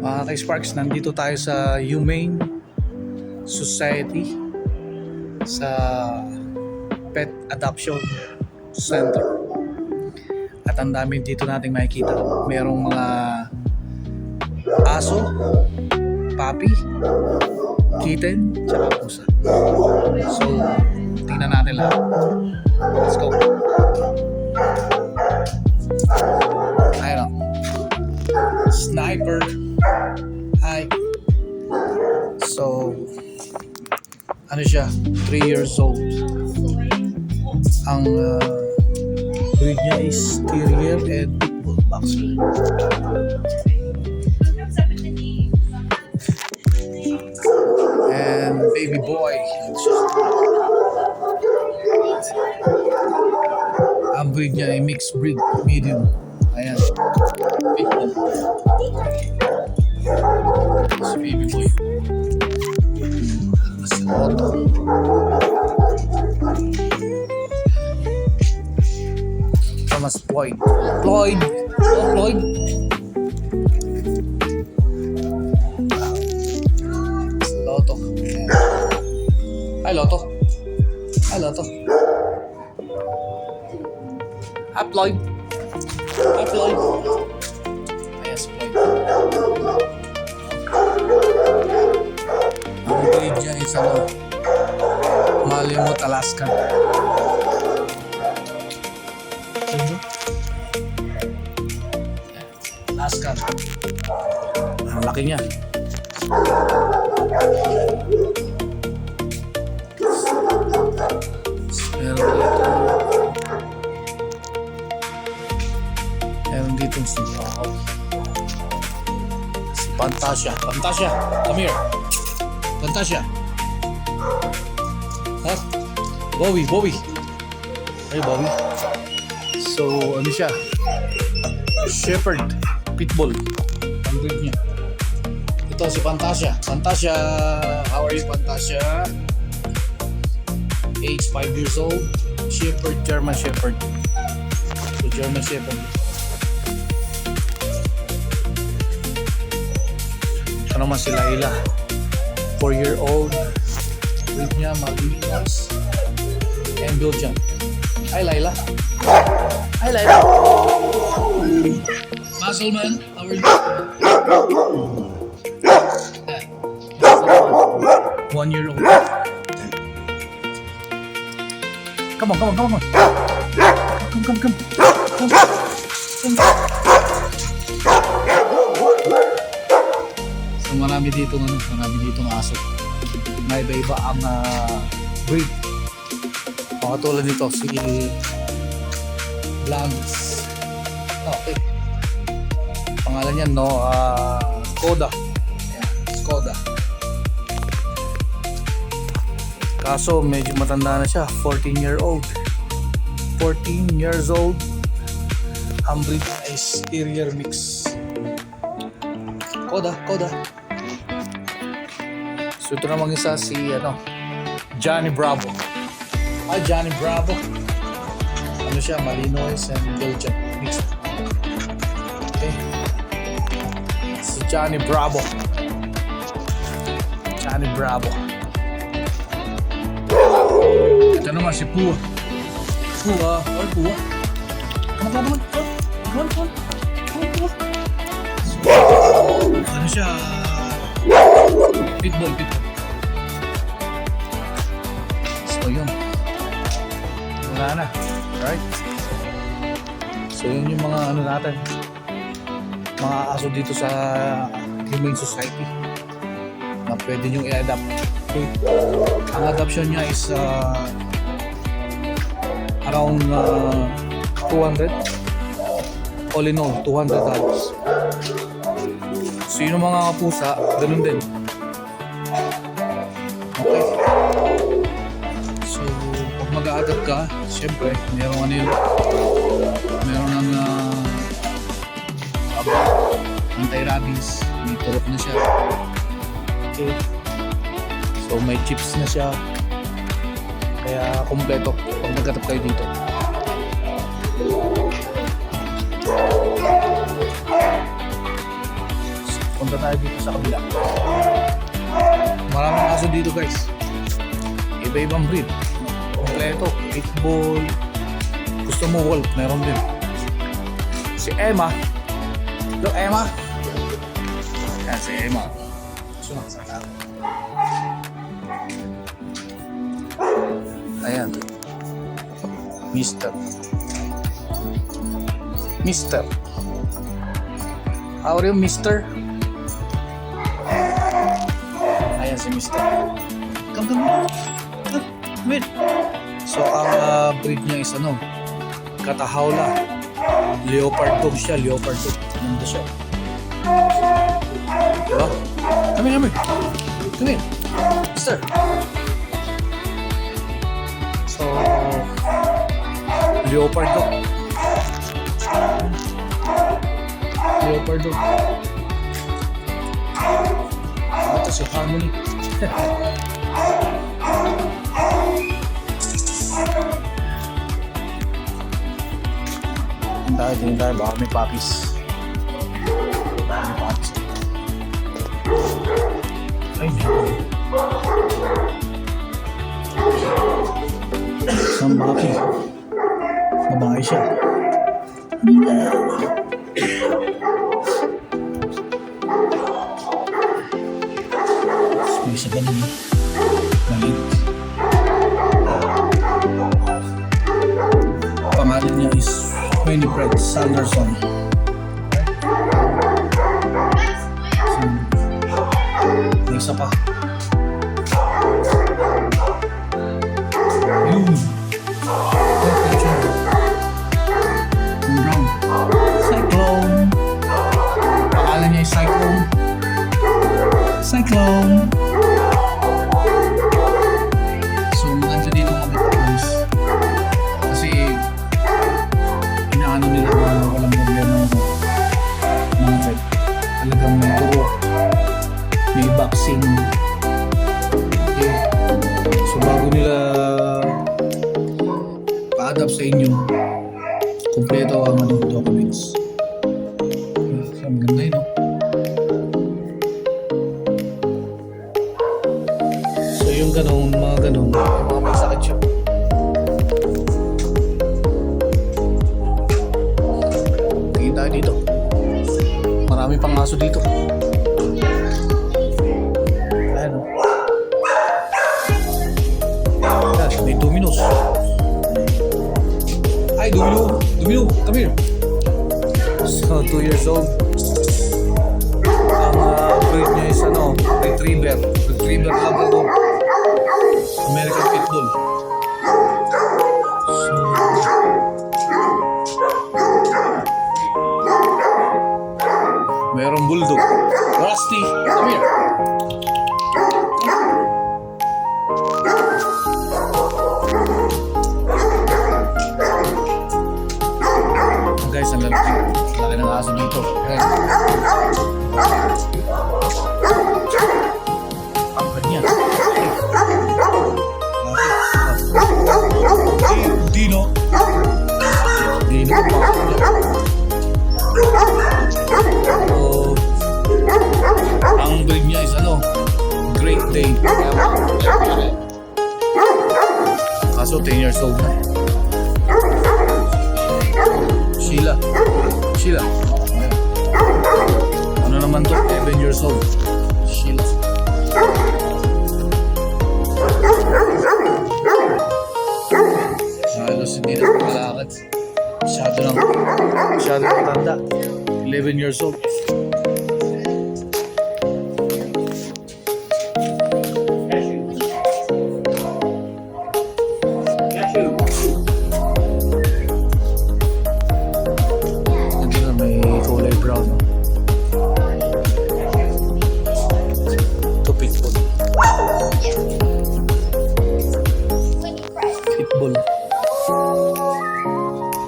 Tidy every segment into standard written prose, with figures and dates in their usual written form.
Mga ka-Sparks, nandito tayo sa Humane Society sa Pet Adoption Center. At ang dami dito nating makikita. Merong mga aso, puppy, kitten, tsaka pusa. So, tingnan natin lahat. Let's go. Ayun o. Sniper. Hi. So, ano siya? 3 years old. Ang breed niya is Terrier and Pitbull Boxer. And baby boy. Ang breed niya ay mixed breed, medium. Ayan. Pitbull. Si baby boy. Si Otto. Thomas Floyd. Floyd! Oh, Floyd! Si Lotto. Ayan. Hi, Lotto. Hi, Lotto. Hi, Floyd. Hi, Floyd. Ayan si Floyd. Ang breed niya is Malamute Alaskan. Alaskan. Ang laki niya. Meron dito si Fantasia. Fantasia, come here. Fantasia. Ha? Bowie. Hey, Bowie. So, ano siya? Shepherd. Pitbull. Ang breed niya. Ito si Fantasia. Fantasia, how are you, Fantasia? Age 5 years old. Shepherd, German Shepherd. So, German Shepherd. Ito naman si Laila. 4-year-old. Breed niya, Malinois and Belgian. Hi, Laila. Hi, Laila. Muscleman, how are you? 1-year-old. Come on. Come. So marami dito aso. May iba-iba ang breed. Tulad nito si Blancs. Okay. Pangalan niya Skoda. Ayan, Skoda. Kaso medyo matanda na siya, 14-year-old. 14 years old. Ang breed is Terrier mix. Skoda. So ito namang isa si Johnny Bravo. Hi, Johnny Bravo. Ano siya? Malinois and Belgian mix. Okay. Si Johnny Bravo. Ito naman si Pua. Pua. Come on. So, ano siya? Pitbull. So yun. Wala na. Right? So yun yung mga natin. Mga aso dito sa Humane Society na pwede nyo i-adapt. Okay. Ang adoption niya is around 200. All in all, $200. So yun yung mga pusa, ganun din. Okay. So, pag mag-a-adapt ka, syempre, meron ng anti-rabies, may turok na siya. Okay. So, may chips na siya. Kaya, kompleto pag nag-adapt kayo dito. Punta tayo dito sa kabila. Maraming aso dito guys. Iba-ibang breed. Kompleto. Pitbull. Gusto mo wolf, meron din. Si Emma. Hello Emma. Yan si Emma. Sunod sa lahat. Ayan. Mister. How are you, Mister? Ayan si Mister. Come. Come in. So, ang breed niya is ano? Catahoula. Leopard dog siya. Ganda siya. Diba? Come in. Mister. So, leopard dog. Ito si Harmony. Tingin tayo, baka may puppies. Ay, meron. Isang puppy. Babae siya. May isa ganun. Malit. Pangalan niya is Winifred Sanderson. May isa pa. Yun. Brown. Cyclone. Pangalan niya is Cyclone. So, maganda dito kami guys. Kasi, inaano nila na walang problema ng mga pet. Talagang may turo. May vaccine. Okay. So, bago nila pa-adapt sa inyo, kumpleto ang documents. Okay. Ang ganda yun, no? So, yung mga ganun, mga may sakit siya. Tingin tayo dito. Marami pang aso dito. Ayan, no? Ayan, may Dominos. Hi, Domino, come here. So, 2 years old. Ang breed niya is Retriever Labrador. American Pitbull. So, merong Bulldog. Rusty, come here. Guys, ang laki ng aso dito. Ayan. Ang kanya. Dino. Ang breed niya is Great Dane. Kaso 10 years old na. Sheila. Ano naman to? 11 years old. Sheila. Halos hindi na malakad. Masyado lang tanda. 11 years old. Pitbull.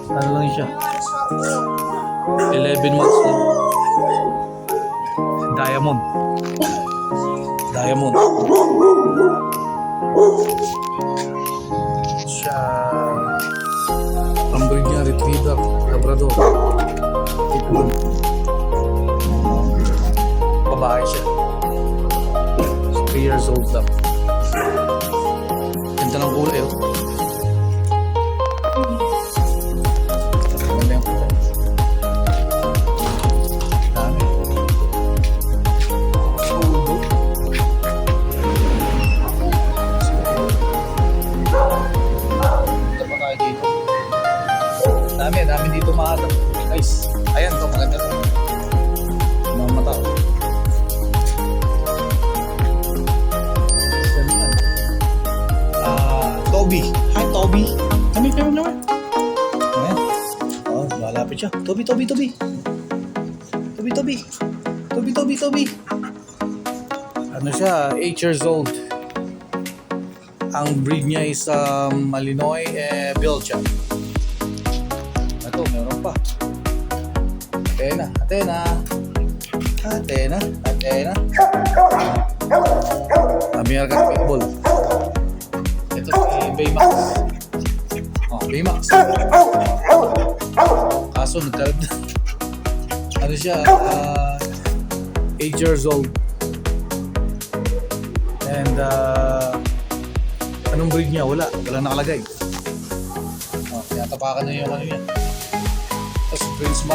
Ano lang siya? 11 months lang. Diamond. Siya. Ang breed niya, Retriever Labrador. Pitbull. 3 years old lang. Ganda ng kulay, oh. Ganda yung kulay. Dami. Punta pa tayo dito. Dami dito mga guys. Ayan to, maganda to. Mga mata, oh. Toby. Hi, Toby. Kami naman. Ayan. Oh, lalapit siya. Toby. Ano siya? 8 years old. Ang breed niya is Malinois Belgian. Ito, meron pa. Athena. American Pitbull. Ito si Baymax. Oh, Baymax. Kaso nagkaroon. Ano siya? 8 years old. And anong breed niya? Wala nakalagay. Oh, tinatapakan na yung ano niya. Tapos Prince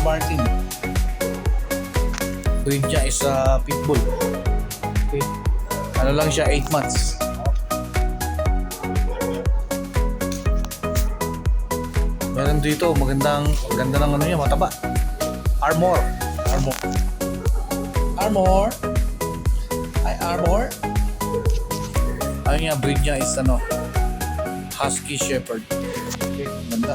Martin. Breed niya is Pitbull. Okay. Ano lang siya, 8 months. Meron dito, maganda ng ano niya, mataba. Armor. Hi, Armor. Ano niya, breed niya is Husky Shepherd. Okay, ganda.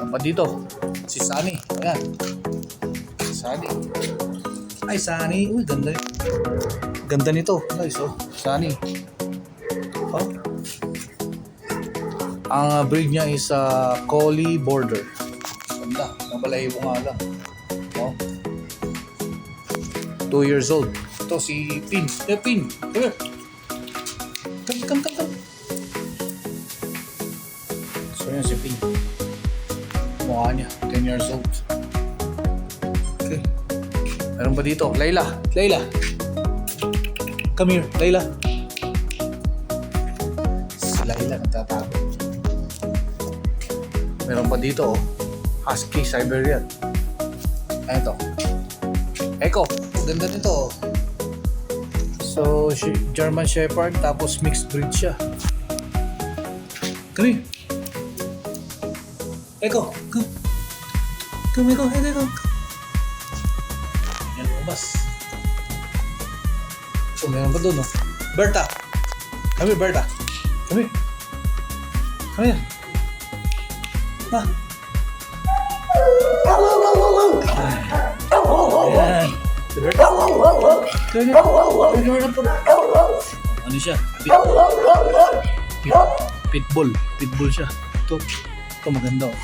Pa dito, si Sunny. Ayan. Sunny. Ay, Sunny. Uy, ganda. Ganda nito. Guys, oh. Sunny. Oh. Ang breed niya is Collie Border. Ganda. Nabalahibo nga lang. Oh. 2 years old. Ito si Pin. Pin. Come here. Come. So yun si Pin. Mukha niya, 10 years old. Okay. Meron pa dito? Layla. Come here, Layla. Si Layla nagtatago. Meron pa dito, oh. Husky Siberian. Ayan to. Echo. Ganda nito, oh. So, German Shepherd, tapos mixed breed siya. Come here. Echo, come. Echo. Yan, lumabas. So, meron pa doon, no? Berta. Come here, Berta. Come here. Ha? Ayan. Si Berta. Ano siya? Pitbull. Pitbull siya. Ito maganda, oh.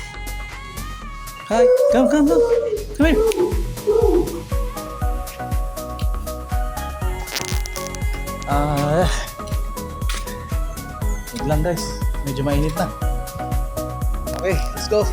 Hi, come here. Wag lang guys, medyo mainit na. Okay, let's go.